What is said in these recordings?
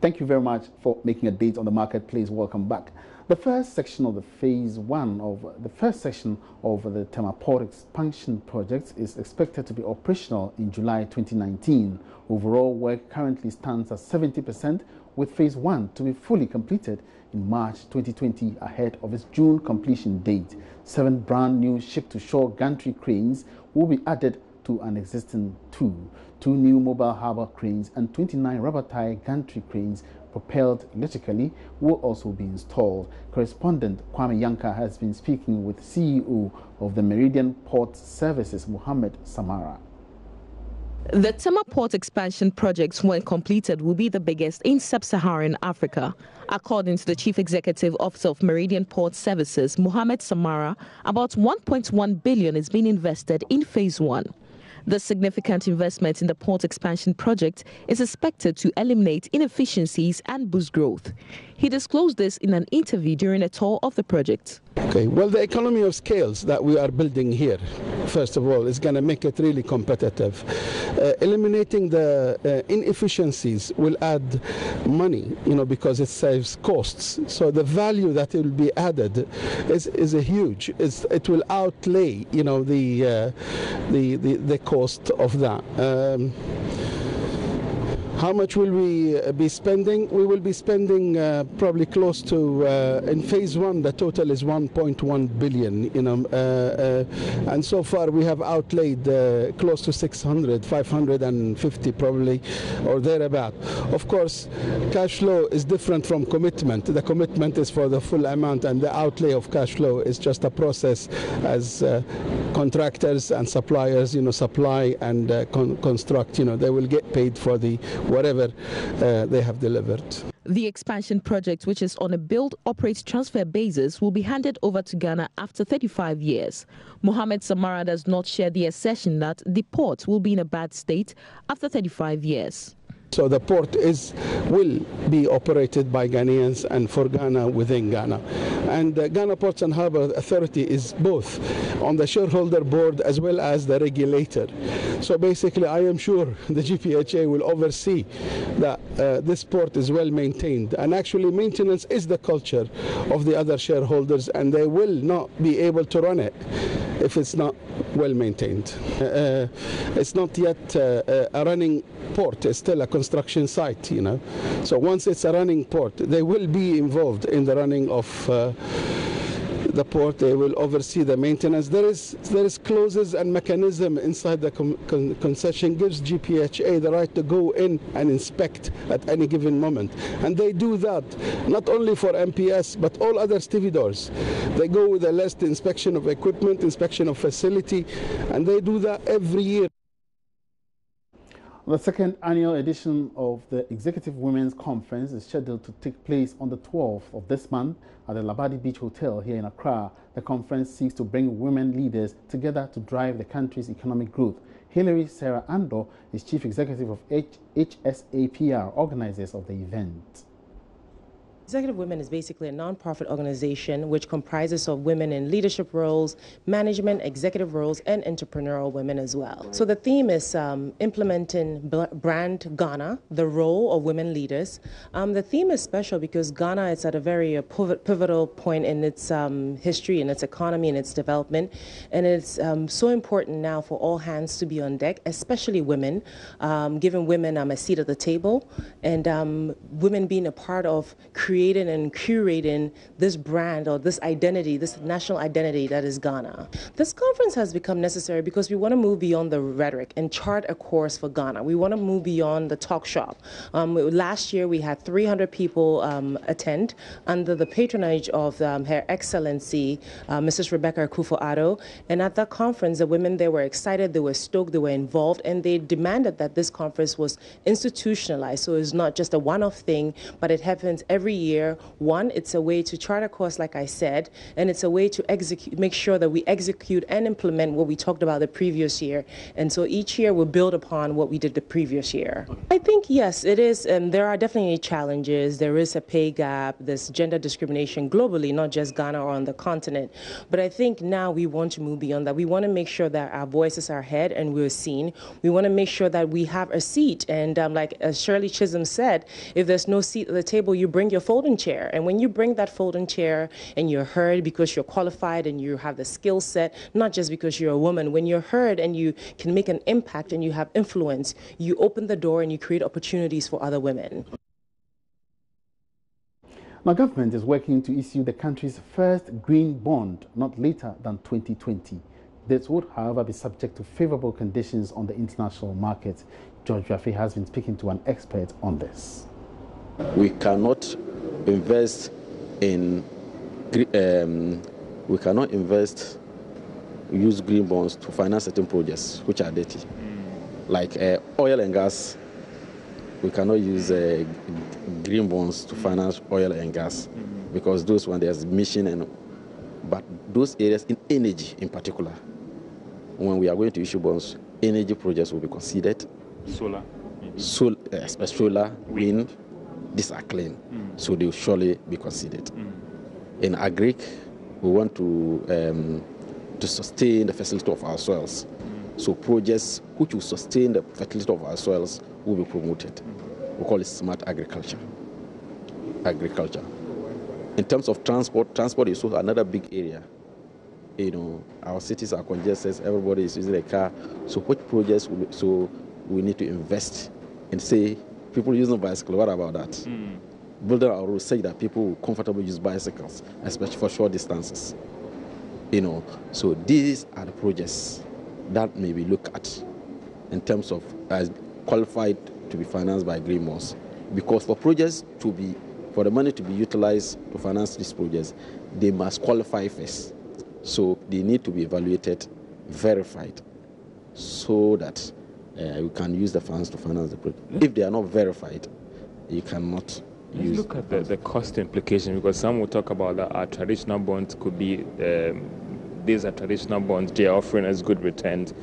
Thank you very much for making a date on the marketplace. Welcome back. The first section of the phase one of the Tema Port expansion project is expected to be operational in July 2019. Overall work currently stands at 70%, with phase one to be fully completed in March 2020 ahead of its June completion date. 7 brand new ship-to-shore gantry cranes will be added to an existing 2 new mobile harbor cranes and 29 rubber-tie gantry cranes propelled electrically will also be installed. Correspondent Kwame Yanka has been speaking with CEO of the Meridian Port Services, Mohammed Samara. The Tema Port expansion projects, when completed, will be the biggest in sub-Saharan Africa. According to the Chief Executive Officer of Meridian Port Services, Mohammed Samara, about 1.1 billion is being invested in phase one. The significant investment in the port expansion project is expected to eliminate inefficiencies and boost growth. He disclosed this in an interview during a tour of the project. Okay, well, the economy of scales that we are building here, first of all, is going to make it really competitive. Eliminating the inefficiencies will add money, because it saves costs. So the value that will be added is a huge. It will outlay, the cost of that. How much will we be spending? We will be spending probably close to, in phase one, the total is 1.1 billion, and so far we have outlaid close to 550 probably, or thereabout. Of course, cash flow is different from commitment. The commitment is for the full amount, and the outlay of cash flow is just a process as contractors and suppliers, supply and construct, they will get paid for the whatever they have delivered. The expansion project, which is on a build, operate, transfer basis, will be handed over to Ghana after 35 years. Mohammed Samara does not share the assertion that the port will be in a bad state after 35 years. So the port will be operated by Ghanaians and for Ghana within Ghana. And the Ghana Ports and Harbour Authority is both on the shareholder board as well as the regulator. So basically, I am sure the GPHA will oversee that this port is well maintained. And actually, maintenance is the culture of the other shareholders, and they will not be able to run it if it's not well maintained. It's not yet a running port, it's still a construction site, So once it's a running port, they will be involved in the running of the port. They will oversee the maintenance. There is clauses and mechanism inside the concession gives GPHA the right to go in and inspect at any given moment. And they do that not only for MPS but all other stevedores. They go with a list, inspection of equipment, inspection of facility, and they do that every year. The second annual edition of the Executive Women's Conference is scheduled to take place on the 12th of this month at the Labadi Beach Hotel here in Accra. The conference seeks to bring women leaders together to drive the country's economic growth. Hilary Sarah Ando is Chief Executive of HSAPR, organizers of the event. Executive Women is basically a non-profit organization which comprises of women in leadership roles, management, executive roles, and entrepreneurial women as well. So the theme is implementing brand Ghana, the role of women leaders. The theme is special because Ghana is at a very pivotal point in its history, in its economy, in its development. And it's so important now for all hands to be on deck, especially women, giving women a seat at the table, and women being a part of creating and curating this brand or this identity, this national identity that is Ghana. This conference has become necessary because we want to move beyond the rhetoric and chart a course for Ghana. We want to move beyond the talk shop. Last year we had 300 people attend under the patronage of Her Excellency Mrs. Rebecca Akufo-Addo. And at that conference, the women, they were excited, they were stoked, they were involved, and they demanded that this conference was institutionalized. So it's not just a one-off thing, but it happens every year year. One, it's a way to chart a course, like I said, and it's a way to make sure that we execute and implement what we talked about the previous year. And so each year we'll build upon what we did the previous year. I think, yes, it is. And there are definitely challenges. There is a pay gap. There's gender discrimination globally, not just Ghana or on the continent. But I think now we want to move beyond that. We want to make sure that our voices are heard and we're seen. We want to make sure that we have a seat. And like Shirley Chisholm said, if there's no seat at the table, you bring your folding chair. And when you bring that folding chair and you're heard because you're qualified and you have the skill set, not just because you're a woman, when you're heard and you can make an impact and you have influence, you open the door and you create opportunities for other women. Now, government is working to issue the country's first green bond not later than 2020. This would, however, be subject to favorable conditions on the international market. George Rafi has been speaking to an expert on this. We cannot invest in use green bonds to finance certain projects which are dirty, like oil and gas. We cannot use green bonds to finance oil and gas because those when there's emission but those areas in energy in particular, when we are going to issue bonds, energy projects will be considered. Solar, wind, these are clean, so they will surely be considered. In agric, we want to sustain the fertility of our soils. So projects which will sustain the fertility of our soils will be promoted. We call it smart agriculture. In terms of transport is also another big area. You know, our cities are congested, everybody is using a car. So which projects we need to invest and say people using bicycle, what about that? Building our roads such that people will comfortably use bicycles, especially for short distances. You know, so these are the projects that may be looked at in terms of as qualified to be financed by green bonds. Because for the money to be utilized to finance these projects, they must qualify first. So they need to be evaluated, verified, so that we can use the funds to finance the project. If they are not verified, you cannot use. Look at the cost implication, because some will talk about that our traditional bonds could be, these are traditional bonds, they are offering us good returns.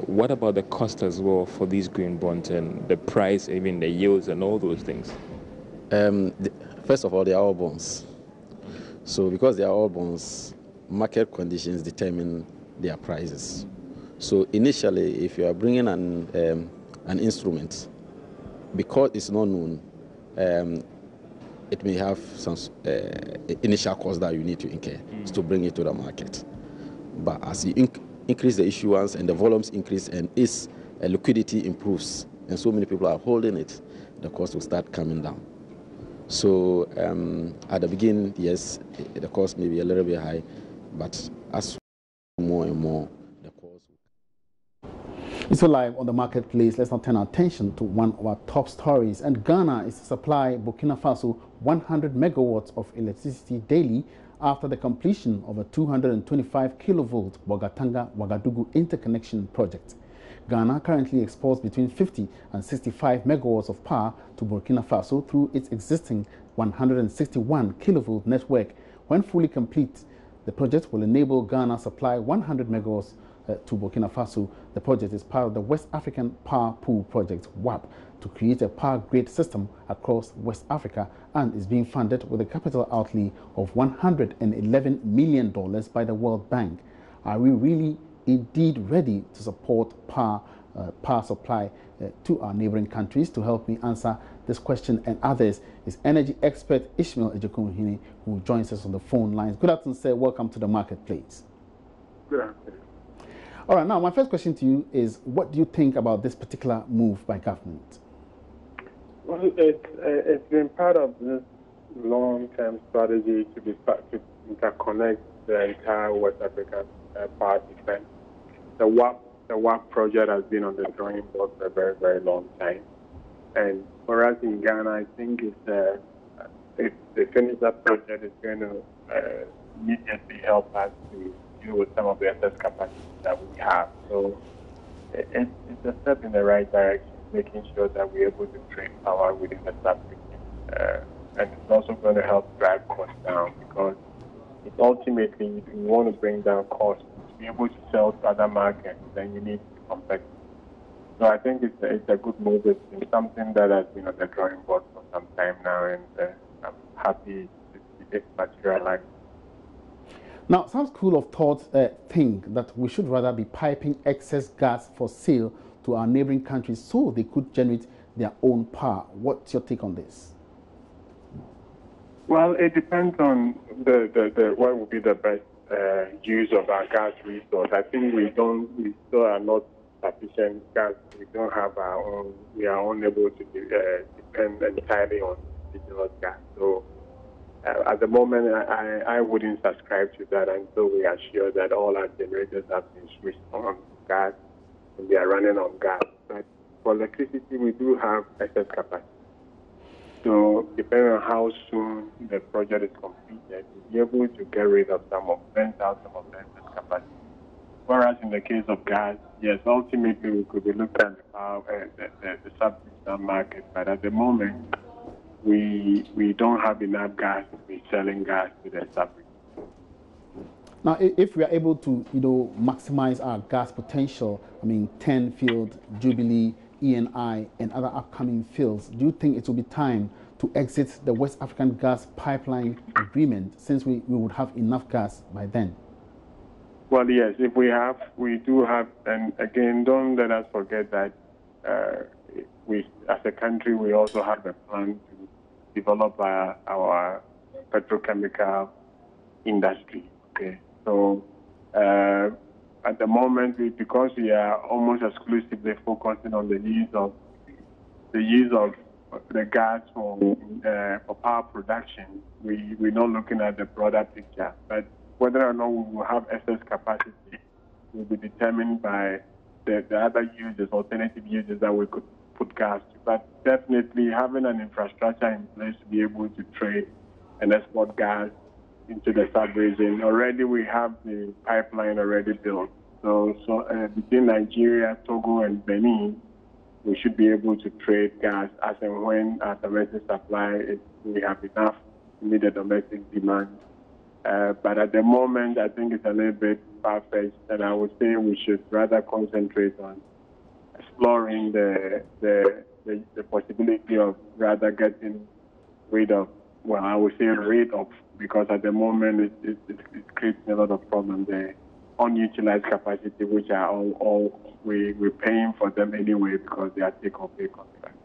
What about the cost as well for these green bonds and the price, even the yields and all those things? First of all, they are all bonds. So because they are all bonds, market conditions determine their prices. So initially, if you are bringing an instrument, because it's not known, it may have some initial cost that you need to incur to bring it to the market. But as you increase the issuance and the volumes increase and its liquidity improves, and so many people are holding it, the cost will start coming down. So at the beginning, yes, the cost may be a little bit high, but as more and more, the cost will. It's so live on the marketplace. Let's now turn our attention to one of our top stories. And Ghana is to supply Burkina Faso 100 megawatts of electricity daily after the completion of a 225 kilovolt Bogatanga-Ouagadougou interconnection project. Ghana currently exports between 50 and 65 megawatts of power to Burkina Faso through its existing 161 kilovolt network. When fully complete, the project will enable Ghana supply 100 megawatts to Burkina Faso. The project is part of the West African Power Pool Project, WAP, to create a power grid system across West Africa, and is being funded with a capital outlay of $111 million by the World Bank. Are we really indeed ready to support power supply to our neighboring countries? To help me answer this question and others is energy expert Ishmael Ejekunhini, who joins us on the phone lines. Good afternoon, sir. Welcome to the marketplace. Good afternoon. All right, now my first question to you is, what do you think about this particular move by government? Well, it's been part of this long-term strategy to interconnect the entire West African power system. The WAP project has been on the drawing board for a very, very long time. And for us in Ghana, I think if they finish that project, it's going to immediately help us to deal with some of the excess capacity that we have. So it's a step in the right direction, making sure that we're able to trade power within the West African and it's also going to help drive costs down, because it's ultimately, if you want to bring down costs to be able to sell to other markets, then you need to be competitive. So I think it's a good move. It's been something that has been on the drawing board for some time now, and I'm happy to see it materialize. Now, some school of thought think that we should rather be piping excess gas for sale to our neighboring countries so they could generate their own power. What's your take on this? Well, it depends on what would be the best use of our gas resource. I think we still are not sufficient gas. We don't have our own. We are unable to depend entirely on indigenous gas. So at the moment, I wouldn't subscribe to that until we are sure that all our generators have been switched on gas and they are running on gas. But for electricity, we do have excess capacity. So depending on how soon the project is completed, we'll be able to get rid of some of the excess capacity. Whereas in the case of gas, yes, ultimately we could be looking at the sub-regional market, but at the moment we don't have enough gas to be selling gas to the sub-region. Now, if we are able to, maximize our gas potential, I mean, 10 field, Jubilee, ENI, and other upcoming fields, do you think it will be time to exit the West African gas pipeline agreement, since we would have enough gas by then? Well, yes, we do have, and again, don't let us forget that we, as a country, we also have a plan to develop our petrochemical industry. Okay, so at the moment, because we are almost exclusively focusing on the use of the gas for power production, we're not looking at the broader picture. But whether or not we will have excess capacity will be determined by the other uses, alternative uses that we could put gas to. But definitely having an infrastructure in place to be able to trade and export gas into the sub-region. Already we have the pipeline already built. So between Nigeria, Togo, and Benin, we should be able to trade gas as and when our domestic supply, we have enough to meet the domestic demand. But at the moment, I think it's a little bit far-fetched, and I would say we should rather concentrate on exploring the possibility of rather getting rid of, well, I would say rid of, because at the moment it creates a lot of problems there. Unutilized capacity, which are we're paying for them anyway because they are take-or-pay contracts.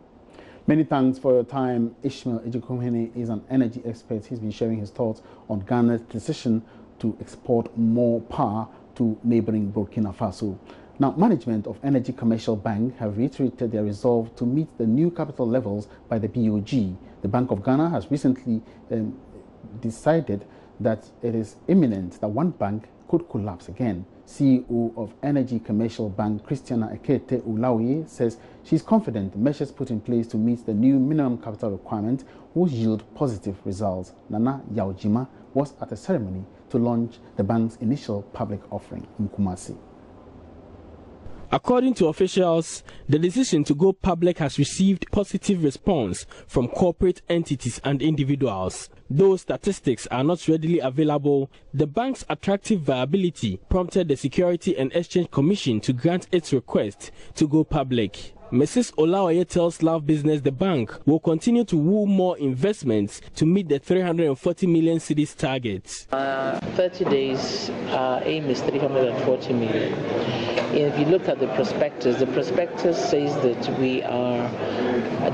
Many thanks for your time. Ishmael Ejikumhene is an energy expert. He's been sharing his thoughts on Ghana's decision to export more power to neighboring Burkina Faso. Now, management of Energy Commercial Bank have reiterated their resolve to meet the new capital levels by the BOG. The Bank of Ghana has recently decided that it is imminent that one bank could collapse again. CEO of Energy Commercial Bank, Christiana Ekete Ulawi, says she's confident the measures put in place to meet the new minimum capital requirement will yield positive results. Nana Yaojima was at a ceremony to launch the bank's initial public offering in Kumasi. According to officials, the decision to go public has received positive response from corporate entities and individuals. Though statistics are not readily available, the bank's attractive viability prompted the Security and Exchange Commission to grant its request to go public. Mrs. Olaoye tells Love Business the bank will continue to woo more investments to meet the 340 million cedis target. 30 days, our aim is 340 million. If you look at the prospectus says that we are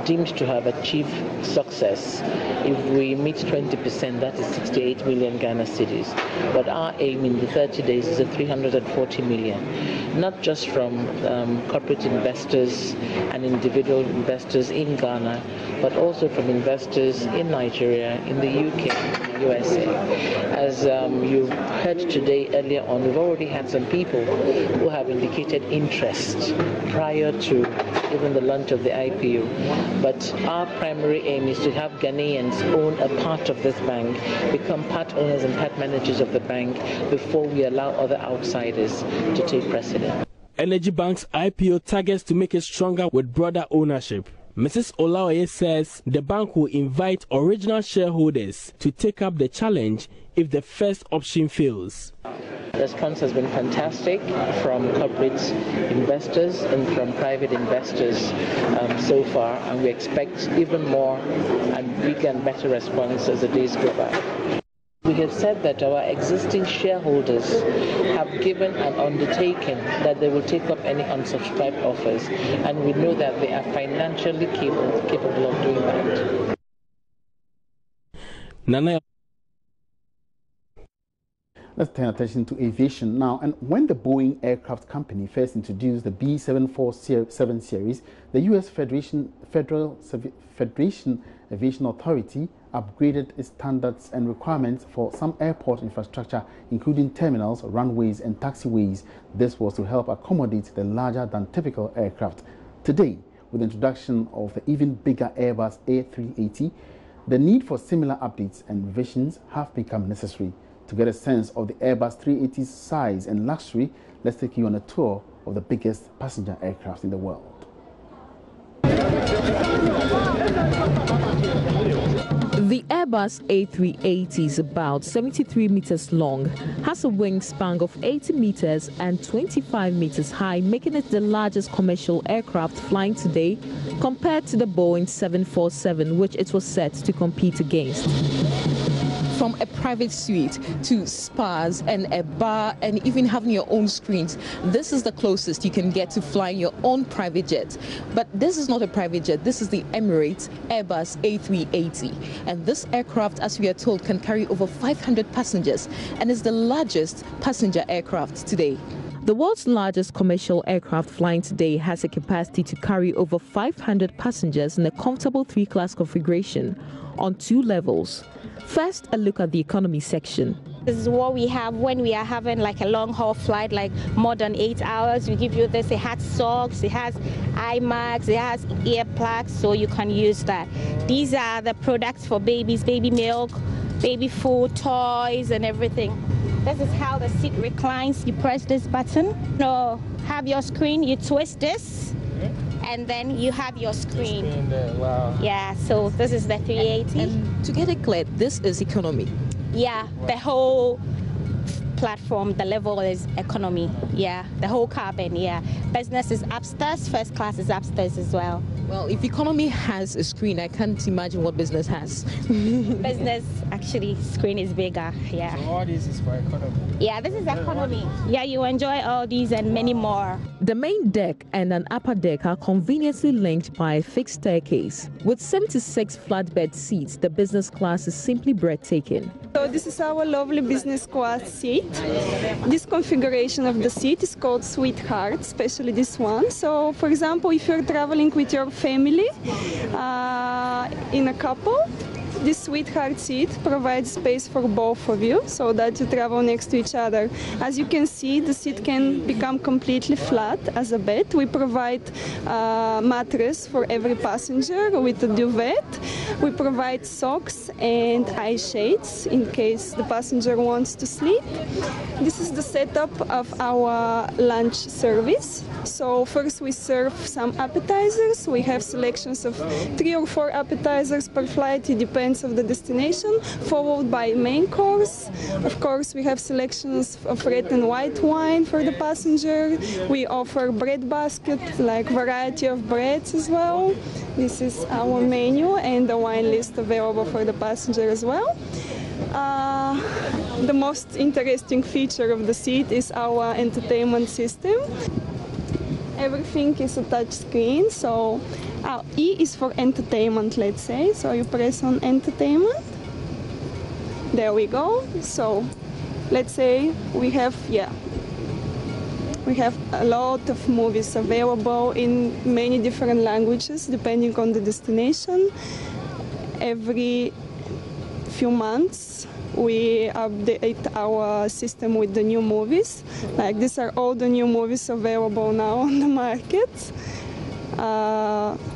deemed to have achieved success. If we meet 20%, that is 68 million Ghana cedis. But our aim in the 30 days is 340 million, not just from corporate investors and individual investors in Ghana, but also from investors in Nigeria, in the UK, the USA. As you heard today earlier on, we've already had some people who have indicated interest prior to even the launch of the IPO. But our primary aim is to have Ghanaians own a part of this bank, become part owners and part managers of the bank before we allow other outsiders to take precedence. Energy Bank's IPO targets to make it stronger with broader ownership. Mrs. Olaoye says the bank will invite original shareholders to take up the challenge if the first option fails. The response has been fantastic from corporate investors and from private investors so far, and we expect even more and bigger and better response as the days go by. We have said that our existing shareholders have given an undertaking that they will take up any unsubscribed offers, and we know that they are financially capable of doing that. Nana. Let's turn attention to aviation now. And when the Boeing Aircraft Company first introduced the B747 series, the U.S. Federal Aviation Authority upgraded its standards and requirements for some airport infrastructure, including terminals, runways, and taxiways. This was to help accommodate the larger than typical aircraft. Today, with the introduction of the even bigger Airbus A380, the need for similar updates and revisions have become necessary. To get a sense of the Airbus 380's size and luxury, let's take you on a tour of the biggest passenger aircraft in the world. The Airbus A380 is about 73 meters long, has a wingspan of 80 meters and 25 meters high, making it the largest commercial aircraft flying today compared to the Boeing 747, which it was set to compete against. From a private suite to spas and a bar and even having your own screens, this is the closest you can get to flying your own private jet. But this is not a private jet, this is the Emirates Airbus A380. And this aircraft, as we are told, can carry over 500 passengers and is the largest passenger aircraft today. The world's largest commercial aircraft flying today has a capacity to carry over 500 passengers in a comfortable 3-class configuration on 2 levels. First, a look at the economy section. This is what we have when we are having like a long haul flight, like more than 8 hours. We give you this. It has socks, it has eye masks, it has earplugs, so you can use that. These are the products for babies, baby milk, baby food, toys, and everything. This is how the seat reclines. You press this button. No, have your screen, you twist this, and then you have your screen. Wow. Yeah, so this is the 380. And to get it clear, this is economy. Yeah, the whole platform, the level is economy. Yeah, the whole cabin, yeah. Business is upstairs, first class is upstairs as well. Well, if economy has a screen, I can't imagine what business has. Business, actually, screen is bigger, yeah. So all this is for economy? Yeah, this is economy. Yeah, you enjoy all these and many more. The main deck and an upper deck are conveniently linked by a fixed staircase. With 76 flatbed seats, the business class is simply breathtaking. So this is our lovely business class seat. This configuration of the seat is called Sweetheart, especially this one. So, for example, if you're traveling with your family in a couple, this Sweetheart seat provides space for both of you so that you travel next to each other. As you can see, the seat can become completely flat as a bed. We provide mattress for every passenger with a duvet. We provide socks and eye shades in case the passenger wants to sleep. This is the setup of our lunch service. So first we serve some appetizers. We have selections of 3 or 4 appetizers per flight. It depends of the destination, followed by main course. Of course, we have selections of red and white wine for the passenger. We offer bread basket, like variety of breads as well. This is our menu and the wine list available for the passenger as well. The most interesting feature of the seat is our entertainment system. Everything is a touch screen, so E is for entertainment, let's say. So you press on entertainment. There we go. So let's say we have a lot of movies available in many different languages depending on the destination. Every few months we update our system with the new movies. Like these are all the new movies available now on the market.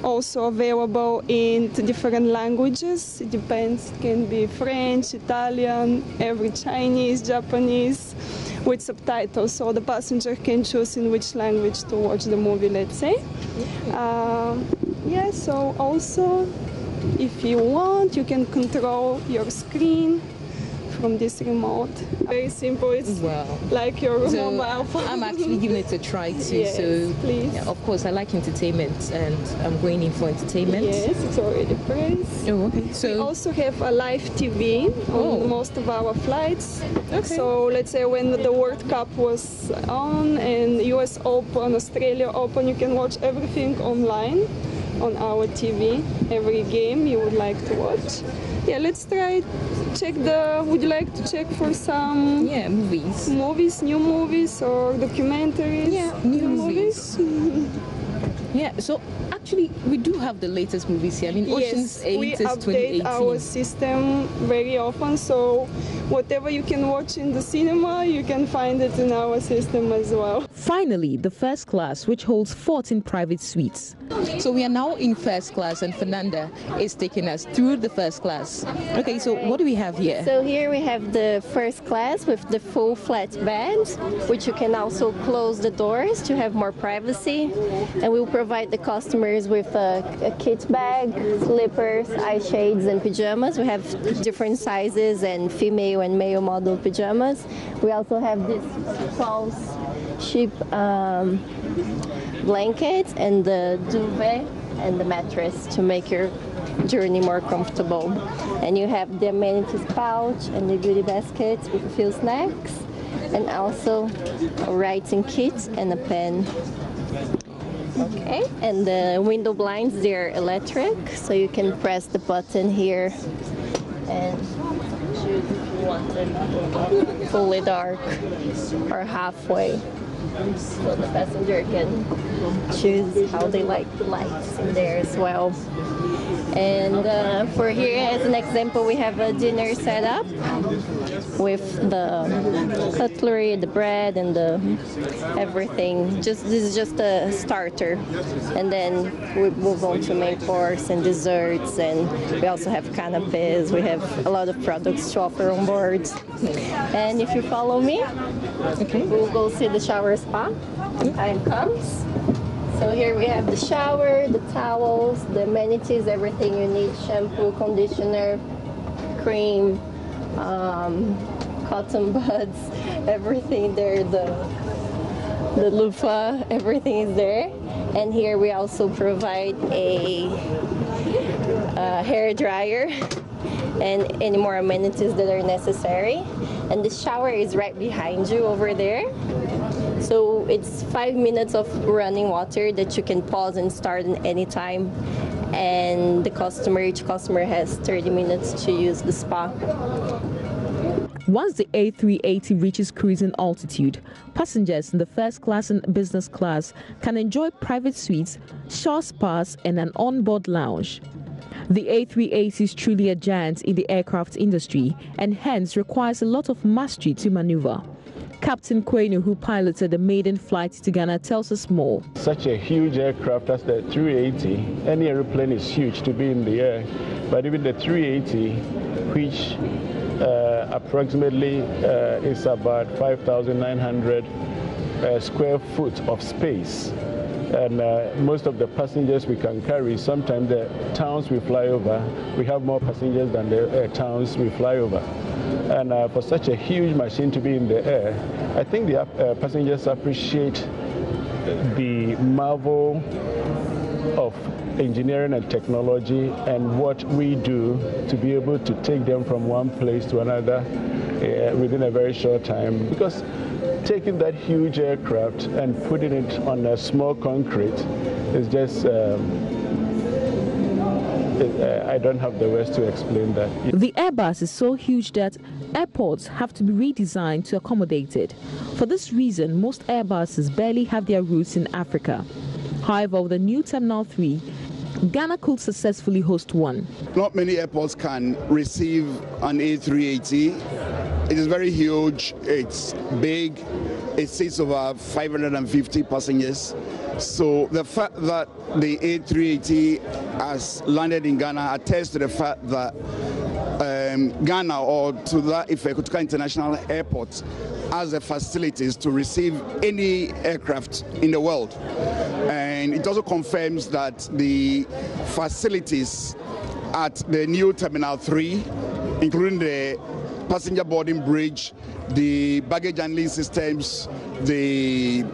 Also available in different languages. It depends, it can be French, Italian, every Chinese, Japanese, with subtitles, so the passenger can choose in which language to watch the movie, let's say. Yeah, so also, if you want, you can control your screen from this remote. Very simple. It's like your mobile phone. I'm actually giving it a try too. Yes, so please. Yeah, of course, I like entertainment, and I'm going in for entertainment. Yes, it's already pressed. Oh, okay. So we also have a live TV on most of our flights. Okay. So let's say when the World Cup was on and US Open, Australia Open, you can watch everything online on our TV, every game you would like to watch. Yeah, let's try check would you like to check for some movies? Movies, new movies or documentaries? Yeah, new movies. Yeah, so actually we do have the latest movies here. I mean, Ocean's 8 we is update 2018. our system very often, so whatever you can watch in the cinema, you can find it in our system as well. Finally, the first class, which holds 14 private suites. So we are now in first class, and Fernanda is taking us through the first class. Okay, so what do we have here? So here we have the first class with the full flat bed, which you can also close the doors to have more privacy. And we'll provide the customers with a kit bag, slippers, eye shades, and pajamas. We have different sizes and female and male model pajamas. We also have this false sheep blanket and the duvet and the mattress to make your journey more comfortable. And you have the amenities pouch and the beauty basket with a few snacks, and also a writing kit and a pen. Okay, and the window blinds, they're electric, so you can press the button here and choose if you want it fully dark or halfway. So the passenger can choose how they like the lights in there as well. And for here, as an example, we have a dinner setup with the cutlery, the bread, and the everything. This is just a starter, and then we move on to main course and desserts. And we also have canapes. We have a lot of products to offer on board. And if you follow me, we'll go see the shower spa when time comes. So here we have the shower, the towels, the amenities, everything you need: shampoo, conditioner, cream, cotton buds, everything there, the loofah, everything is there. And here we also provide a hair dryer and any more amenities that are necessary. And the shower is right behind you over there. So it's 5 minutes of running water that you can pause and start at any time. And each customer has 30 minutes to use the spa. Once the A380 reaches cruising altitude, passengers in the first class and business class can enjoy private suites, shore spas, and an onboard lounge. The A380 is truly a giant in the aircraft industry and hence requires a lot of mastery to maneuver. Captain Kwenu, who piloted the maiden flight to Ghana, tells us more. Such a huge aircraft as the 380, any aeroplane is huge to be in the air, but even the 380, which approximately is about 5,900 square foot of space. And most of the passengers we can carry, sometimes the towns we fly over, we have more passengers than the towns we fly over. And for such a huge machine to be in the air, I think the passengers appreciate the marvel of engineering and technology and what we do to be able to take them from one place to another within a very short time. Because taking that huge aircraft and putting it on a small concrete is just, I don't have the words to explain that. The Airbus is so huge that airports have to be redesigned to accommodate it. For this reason, most Airbuses barely have their roots in Africa. However, with the new Terminal 3, Ghana could successfully host one. Not many airports can receive an A380. It is very huge, it's big, it seats over 550 passengers. So the fact that the A380 has landed in Ghana attests to the fact that Ghana, or to that effect, Kotoka International Airport, has the facilities to receive any aircraft in the world. And it also confirms that the facilities at the new Terminal 3, including the passenger boarding bridge, the baggage handling systems, the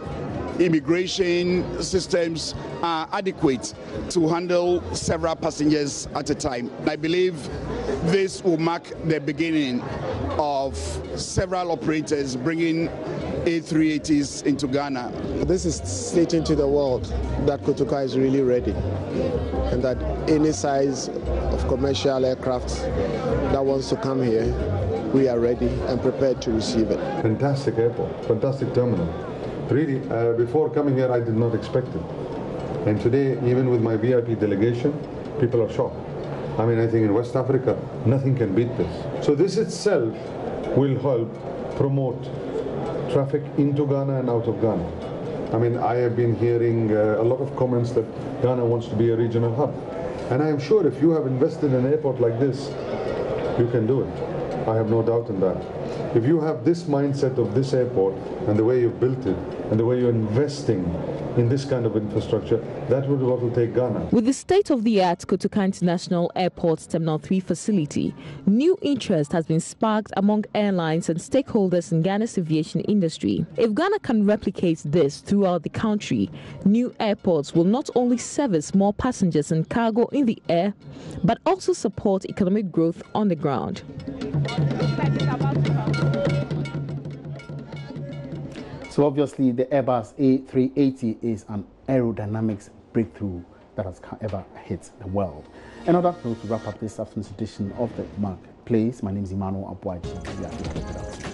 immigration systems are adequate to handle several passengers at a time. I believe this will mark the beginning of several operators bringing A380s into Ghana. This is stating to the world that Kotoka is really ready, and that any size of commercial aircraft that wants to come here, we are ready and prepared to receive it. Fantastic airport, fantastic terminal. Really, before coming here, I did not expect it. And today, even with my VIP delegation, people are shocked. I mean, I think in West Africa, nothing can beat this. So this itself will help promote traffic into Ghana and out of Ghana. I mean, I have been hearing a lot of comments that Ghana wants to be a regional hub. And I am sure if you have invested in an airport like this, you can do it. I have no doubt in that. If you have this mindset of this airport and the way you've built it and the way you're investing in this kind of infrastructure, that will be what will take Ghana. With the state-of-the-art Kotoka International Airport's Terminal 3 facility, new interest has been sparked among airlines and stakeholders in Ghana's aviation industry. If Ghana can replicate this throughout the country, new airports will not only service more passengers and cargo in the air, but also support economic growth on the ground. So obviously the Airbus A380 is an aerodynamics breakthrough that has ever hit the world. And on that note, to wrap up this afternoon's edition of the Marketplace, my name is Emmanuel Abwaji.